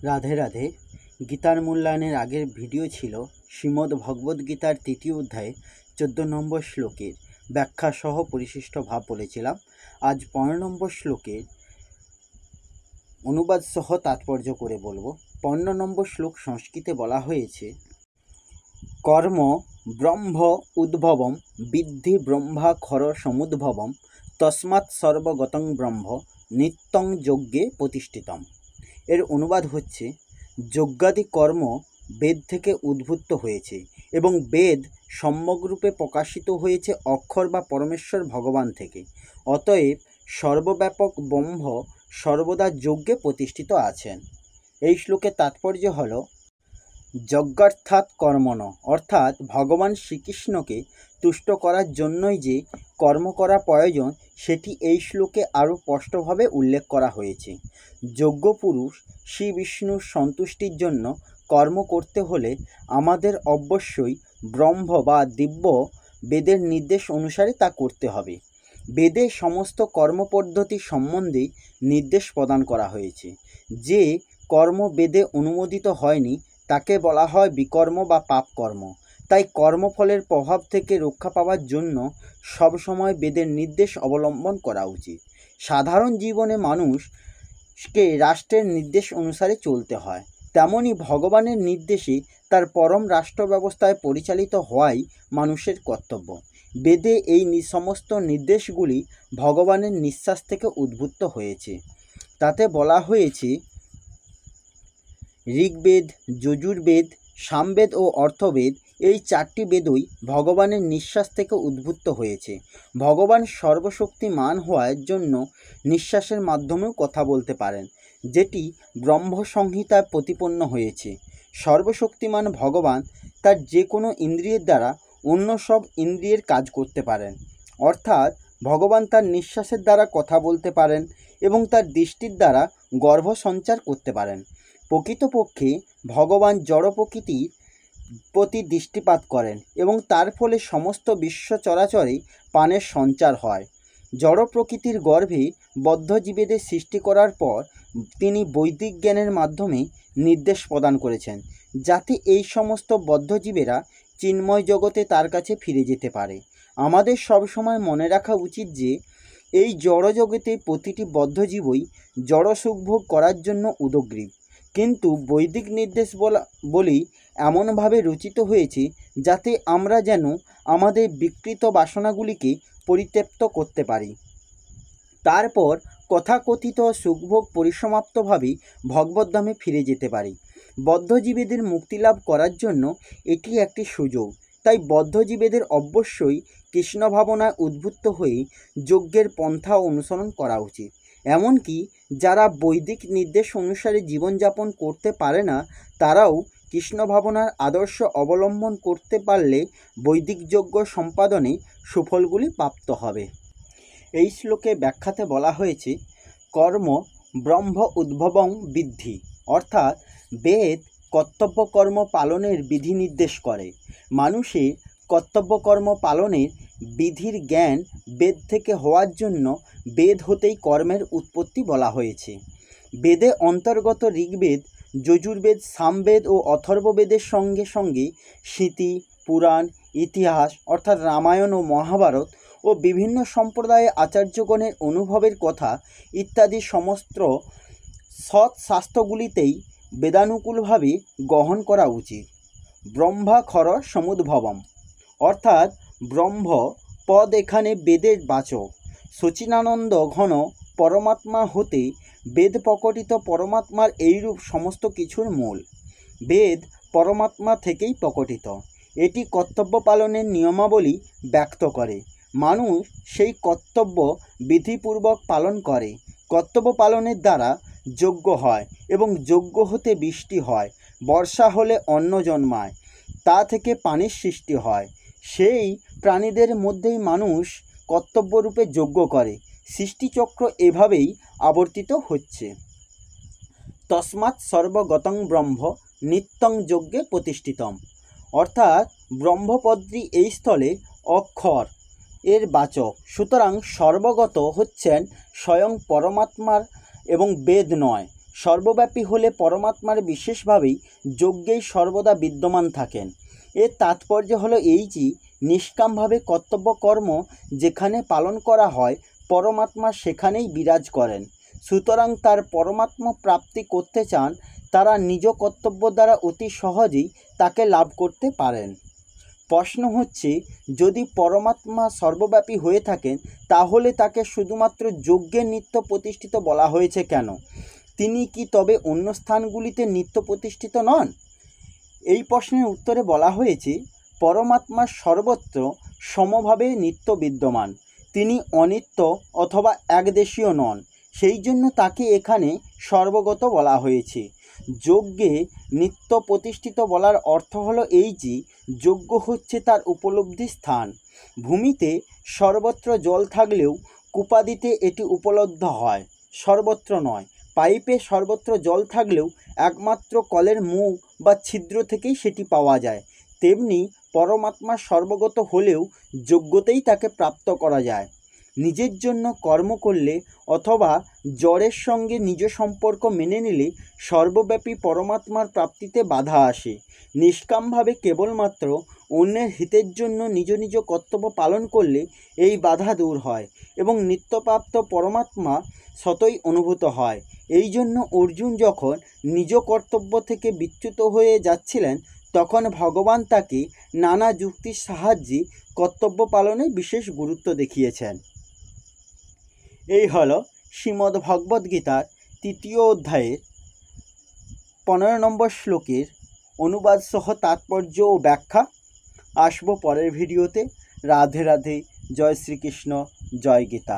রাধে রাধে। গীতার মূল্যায়নের আগের ভিডিও ছিল শ্রীমদ্ ভগবদ্গীতার ৩য় অধ্যায়ে ১৪ নম্বর শ্লোকের ব্যাখ্যা সহ পরিশিষ্ট ভাব বলেছিলাম। আজ ১৫ নম্বর শ্লোকের অনুবাদ সহ তাৎপর্য করে বলবো। ১৫ নম্বর শ্লোক সংস্কৃতে বলা হয়েছে, কর্ম ব্রহ্ম উদ্ভবম বিদ্ধি ব্রহ্মাক্ষর সমুদ্ভবম তস্মাৎ সর্বগতং ব্রহ্ম নিত্যং যজ্ঞে প্রতিষ্ঠিতম। এর অনুবাদ হচ্ছে, যজ্ঞাদি কর্ম বেদ থেকে উদ্ভূত হয়েছে এবং বেদ সম্যকরূপে প্রকাশিত হয়েছে অক্ষর বা পরমেশ্বর ভগবান থেকে। অতএব সর্বব্যাপক ব্রহ্ম সর্বদা যজ্ঞে প্রতিষ্ঠিত আছেন। এই শ্লোকের তাৎপর্য হল, যজ্ঞার্থাৎ কর্মণ, অর্থাৎ ভগবান শ্রীকৃষ্ণকে তুষ্ট করার জন্যই যে কর্ম করা প্রয়োজন সেটি এই শ্লোকে আরও স্পষ্টভাবে উল্লেখ করা হয়েছে। যজ্ঞ পুরুষ শ্রী বিষ্ণুর সন্তুষ্টির জন্য কর্ম করতে হলে আমাদের অবশ্যই ব্রহ্ম বা দিব্য বেদের নির্দেশ অনুসারে তা করতে হবে। বেদে সমস্ত কর্মপদ্ধতি সম্বন্ধে নির্দেশ প্রদান করা হয়েছে। যে কর্ম বেদে অনুমোদিত হয়নি তাকে বলা হয় বিকর্ম বা পাপ কর্ম। তাই কর্মফলের প্রভাব থেকে রক্ষা পাওয়ার জন্য সবসময় বেদের নির্দেশ অবলম্বন করা উচিত। সাধারণ জীবনে মানুষকে রাষ্ট্রের নির্দেশ অনুসারে চলতে হয়, তেমনি ভগবানের নির্দেশে তার পরম রাষ্ট্র ব্যবস্থায় পরিচালিত হওয়াই মানুষের কর্তব্য। বেদে এই সমস্ত নির্দেশগুলি ভগবানের নিঃশ্বাস থেকে উদ্ভূত হয়েছে। তাতে বলা হয়েছে, ঋগ্বেদ, যজুর্বেদ, সামবেদ ও অর্থবেদ এই চারটি বেদই ভগবানের নিঃশ্বাস থেকে উদ্ভূত হয়েছে। ভগবান সর্বশক্তিমান হওয়ার জন্য নিঃশ্বাসের মাধ্যমেও কথা বলতে পারেন, যেটি ব্রহ্মসংহিতায় প্রতিপন্ন হয়েছে। সর্বশক্তিমান ভগবান তার যে কোনো ইন্দ্রিয়ের দ্বারা অন্য সব ইন্দ্রিয়ের কাজ করতে পারেন, অর্থাৎ ভগবান তার নিঃশ্বাসের দ্বারা কথা বলতে পারেন এবং তার দৃষ্টির দ্বারা গর্ভ সঞ্চার করতে পারেন। প্রকৃতপক্ষে ভগবান জড় প্রকৃতির প্রতি দৃষ্টিপাত করেন এবং তার ফলে সমস্ত বিশ্ব চরাচরে প্রাণের সঞ্চার হয়। জড় প্রকৃতির গর্ভে বদ্ধ জীবেদের সৃষ্টি করার পর তিনি বৈদিক জ্ঞানের মাধ্যমে নির্দেশ প্রদান করেছেন, যাতে এই সমস্ত বদ্ধ জীবেরা চিন্ময় জগতে তার কাছে ফিরে যেতে পারে। আমাদের সবসময় মনে রাখা উচিত যে এই জড় জগতে প্রতিটি বদ্ধ জীবই জড় সুখভোগ করার জন্য উদগ্রীব, কিন্তু বৈদিক নির্দেশ বলেই এমনভাবে রচিত হয়েছে যাতে আমরা যেন আমাদের বিকৃত বাসনাগুলিকে পরিত্যক্ত করতে পারি, তারপর তথাকথিত সুখভোগ পরিসমাপ্তভাবে ভগবদ্ধামে ফিরে যেতে পারি। বদ্ধজীবীদের মুক্তিলাভ করার জন্য এটি একটি সুযোগ। তাই বদ্ধজীবীদের অবশ্যই কৃষ্ণ ভাবনায় উদ্বুদ্ধ হয়ে যজ্ঞের পন্থা অনুসরণ করা উচিত। এমনকি যারা বৈদিক নির্দেশ অনুসারে জীবনযাপন করতে পারে না, তারাও কৃষ্ণ ভাবনার আদর্শ অবলম্বন করতে পারলে বৈদিক যজ্ঞ সম্পাদনে সুফলগুলি প্রাপ্ত হবে। এই শ্লোকে ব্যাখ্যাতে বলা হয়েছে, কর্ম ব্রহ্ম উদ্ভবং বিদ্ধি, অর্থাৎ বেদ কর্তব্যকর্ম পালনের বিধি নির্দেশ করে। মানুষের কর্তব্যকর্ম পালনের বিধির জ্ঞান বেদ থেকে হওয়ার জন্য বেদ হতেই কর্মের উৎপত্তি বলা হয়েছে। বেদে অন্তর্গত ঋগ্বেদ, যজুর্বেদ, সামবেদ ও অথর্ববেদের সঙ্গে সঙ্গে স্মৃতি, পুরাণ, ইতিহাস অর্থাৎ রামায়ণ ও মহাভারত ও বিভিন্ন সম্প্রদায়ে আচার্যগণের অনুভবের কথা ইত্যাদি সমস্ত সৎশাস্ত্রগুলিতেই বেদানুকূলভাবে গ্রহণ করা উচিত। ব্রহ্মাক্ষর সমুদ্ভবম, অর্থাৎ ব্রহ্ম পদ এখানে বেদের বাচক। সচিনানন্দ ঘন পরমাত্মা হতে বেদ প্রকটিত পরমাত্মার এইরূপ সমস্ত কিছুর মূল। বেদ পরমাত্মা থেকেই প্রকটিত। এটি কর্তব্য পালনের নিয়মাবলী ব্যক্ত করে। মানুষ সেই কর্তব্য বিধিপূর্বক পালন করে। কর্তব্য পালনের দ্বারা যজ্ঞ হয় এবং যজ্ঞ হতে বৃষ্টি হয়, বর্ষা হলে অন্ন জন্মায়, তা থেকে পানির সৃষ্টি হয়। সেই প্রাণীদের মধ্যেই মানুষ কর্তব্যরূপে যজ্ঞ করে। সৃষ্টিচক্র এভাবেই আবর্তিত হচ্ছে। তস্মাৎ সর্বগতং ব্রহ্ম নিত্যং যজ্ঞে প্রতিষ্ঠিতম, অর্থাৎ ব্রহ্মপদ্মী এই স্থলে অক্ষর এর বাচক। সুতরাং সর্বগত হচ্ছেন স্বয়ং পরমাত্মার এবং বেদ নয়। সর্বব্যাপী হলে পরমাত্মার বিশেষভাবেই যজ্ঞেই সর্বদা বিদ্যমান থাকেন। এর তাৎপর্য হলো এই যে নিষ্কামভাবে কর্তব্য কর্ম যেখানে পালন করা হয় পরমাত্মা সেখানেই বিরাজ করেন। সুতরাং তার পরমাত্মা প্রাপ্তি করতে চান তারা নিজ কর্তব্য দ্বারা অতি সহজেই তাকে লাভ করতে পারেন। প্রশ্ন হচ্ছে, যদি পরমাত্মা সর্বব্যাপী হয়ে থাকেন তাহলে তাকে শুধুমাত্র যজ্ঞে নিত্য প্রতিষ্ঠিত বলা হয়েছে কেন? তিনি কি তবে অন্য স্থানগুলিতে নিত্য প্রতিষ্ঠিত নন? এই প্রশ্নের উত্তরে বলা হয়েছে, পরমাত্মা সর্বত্র সমভাবে নিত্য বিদ্যমান। তিনি অনিত্য অথবা একদেশীয় নন, সেই জন্য তাকে এখানে সর্বগত বলা হয়েছে। যজ্ঞে নিত্য প্রতিষ্ঠিত বলার অর্থ হলো এই যে যজ্ঞ হচ্ছে তার উপলব্ধি স্থান। ভূমিতে সর্বত্র জল থাকলেও কূপাদিতে এটি উপলব্ধ হয়, সর্বত্র নয়। পাইপে সর্বত্র জল থাকলেও একমাত্র কলের মুখ বা ছিদ্র থেকেই সেটি পাওয়া যায়। তেমনি পরমাত্মা সর্বগত হলেও যজ্ঞতেই তাকে প্রাপ্ত করা যায়। নিজের জন্য কর্ম করলে অথবা জড়ের সঙ্গে নিজ সম্পর্ক মেনে নিলে সর্বব্যাপী পরমাত্মার প্রাপ্তিতে বাধা আসে। নিষ্কামভাবে কেবলমাত্র অন্যের হিতের জন্য নিজ নিজ কর্তব্য পালন করলে এই বাধা দূর হয় এবং নিত্যপ্রাপ্ত পরমাত্মা সতই অনুভূত হয়। এই জন্য অর্জুন যখন নিজ কর্তব্য থেকে বিচ্যুত হয়ে যাচ্ছিলেন তখন ভগবান তাকে নানা যুক্তির সাহায্যে কর্তব্য পালনে বিশেষ গুরুত্ব দেখিয়েছেন। এই হলো শ্রীমদ্ ভগবদ্গীতার 3য় অধ্যায়ের 15 নম্বর শ্লোকের অনুবাদ সহ তাৎপর্য ও ব্যাখ্যা। আসবো পরের ভিডিওতে। রাধে রাধে। জয় শ্রীকৃষ্ণ। জয় গীতা।